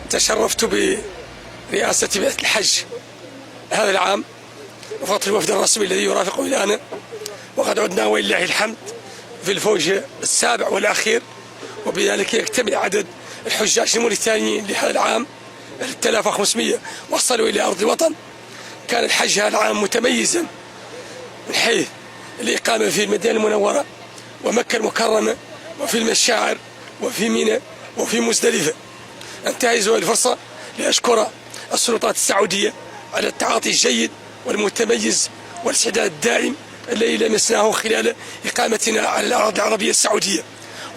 تشرفت برئاسة بعثة الحج هذا العام وفضل الوفد الرسمي الذي يرافق إلينا، وقد عدنا ولله الحمد في الفوج السابع والأخير، وبذلك يكتمل عدد الحجاج الموريتانيين لهذا العام 3500 وصلوا إلى أرض الوطن. كان الحج هذا العام متميزا من حيث الإقامة في المدينة المنورة ومكة المكرمة وفي المشاعر وفي منى وفي مزدلفة. انتهز هذه الفرصة لأشكر السلطات السعودية على التعاطي الجيد والمتميز والاستعداد الدائم الذي لمسناه خلال إقامتنا على الأراضي العربية السعودية،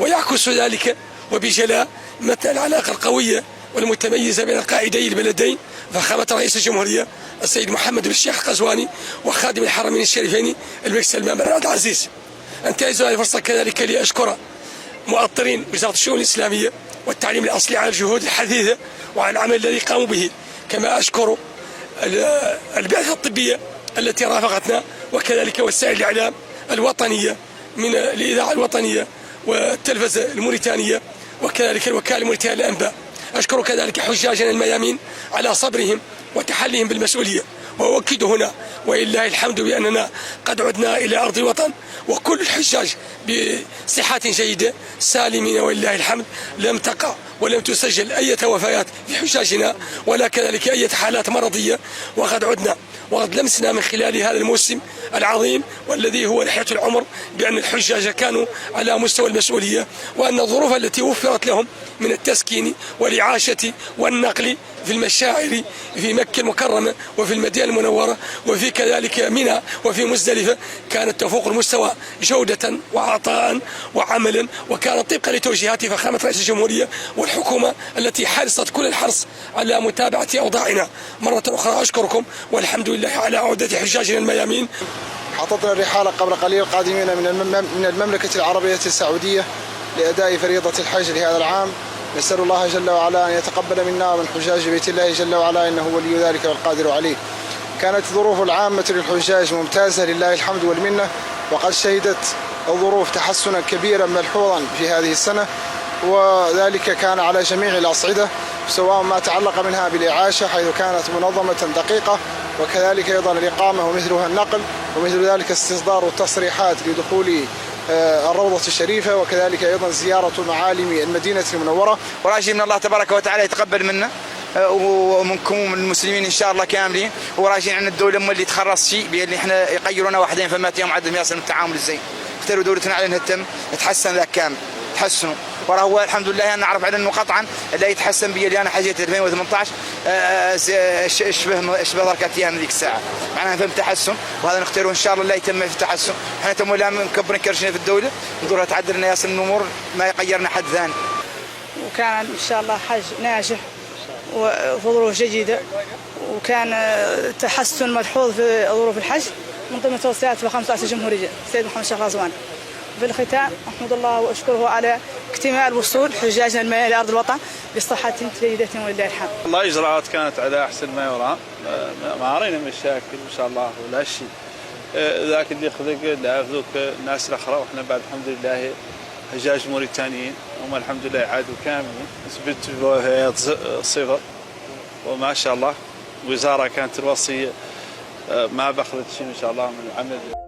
ويعكس ذلك وبجلاء مثل العلاقة القوية والمتميزة بين قائدي البلدين فخامة رئيس الجمهورية السيد محمد بن الشيخ القزواني وخادم الحرمين الشريفين الملك سلمان بن عبد العزيز. انتهز هذه الفرصة كذلك لأشكر مؤطرين وزارة الشؤون الإسلامية والتعليم الأصلي على الجهود الحثيثة وعلى العمل الذي قاموا به، كما أشكر البعثة الطبية التي رافقتنا، وكذلك وسائل الإعلام الوطنية من الإذاعة الوطنية والتلفزة الموريتانية وكذلك الوكالة الموريتانية للأنباء. أشكر كذلك حجاجنا الميامين على صبرهم وتحليهم بالمسؤولية، وأؤكد هنا ولله الحمد بأننا قد عدنا إلى أرض الوطن وكل الحجاج بصحة جيدة سالمين ولله الحمد. لم تقع ولم تسجل أي وفيات في حجاجنا ولا كذلك أي حالات مرضية، وقد عدنا وقد لمسنا من خلال هذا الموسم العظيم والذي هو رحلة العمر بأن الحجاج كانوا على مستوى المسؤولية، وأن الظروف التي وفرت لهم من التسكين والإعاشة والنقل في المشاعر في مكة المكرمة وفي المدينة المنورة وفي كذلك منى وفي مزدلفة كانت تفوق المستوى جودة وعطاء وعملا، وكانت طبقا لتوجيهات فخامة رئيس الجمهورية والحكومة التي حرصت كل الحرص على متابعة أوضاعنا. مرة أخرى أشكركم والحمد لله على عودة حجاجنا الميامين. حطتنا الرحالة قبل قليل قادمين من المملكة العربية السعودية لأداء فريضة الحج لهذا العام. نسأل الله جل وعلا أن يتقبل منا ومن حجاج بيت الله جل وعلا إنه ولي ذلك والقادر عليه. كانت الظروف العامة للحجاج ممتازة لله الحمد والمنة، وقد شهدت الظروف تحسنا كبيرا ملحوظا في هذه السنة، وذلك كان على جميع الأصعدة سواء ما تعلق منها بالإعاشة حيث كانت منظمة دقيقة، وكذلك أيضا الإقامة ومثلها النقل، ومثل ذلك استصدار التصريحات لدخول الروضة الشريفة، وكذلك أيضا زيارة معالم المدينة المنورة. وراجي من الله تبارك وتعالى يتقبل منا ومنكم ومن المسلمين إن شاء الله كاملين، وراجين عن الدولة اللي تخرص شيء بأن احنا يقيرونا واحدين فما يوم عدم يصل التعامل الزين. اختاروا دولتنا على انها تتم تحسن ذاك كامل تحسنوا، وراه هو الحمد لله انا نعرف على انه قطعا اللي يتحسن بي اللي انا حاجيت 2018 شبه ضركات ايام ذيك الساعه، معناها فهم تحسن، وهذا نختاروا ان شاء الله لا يتم في التحسن. احنا تم ولا مكبرين كرشنا في الدوله ندورها تعدل لنا ياسر الامور ما يقيرنا حد ثاني. وكان ان شاء الله حج ناجح وظروف جيده، وكان تحسن ملحوظ في ظروف الحج من ضمن توصيات فخامة رئيس الجمهورية السيد محمد الشيخ القزواني. في الختام أحمد الله وأشكره على اكتمال وصول حجاجنا المياه لأرض الوطن بصحة جيدة ولله الحمد. والله إجراءات كانت على أحسن ما يرام، ما رأينا مشاكل إن شاء الله ولا شيء. ذاك اللي خذك لا ذوك الناس الأخرى، وإحنا بعد الحمد لله حجاج موريتانيين هم الحمد لله عادوا كاملين، نسبة الوفيات صفر وما شاء الله. وزارة كانت الوصية ما بأخذت شيء إن شاء الله من العمل.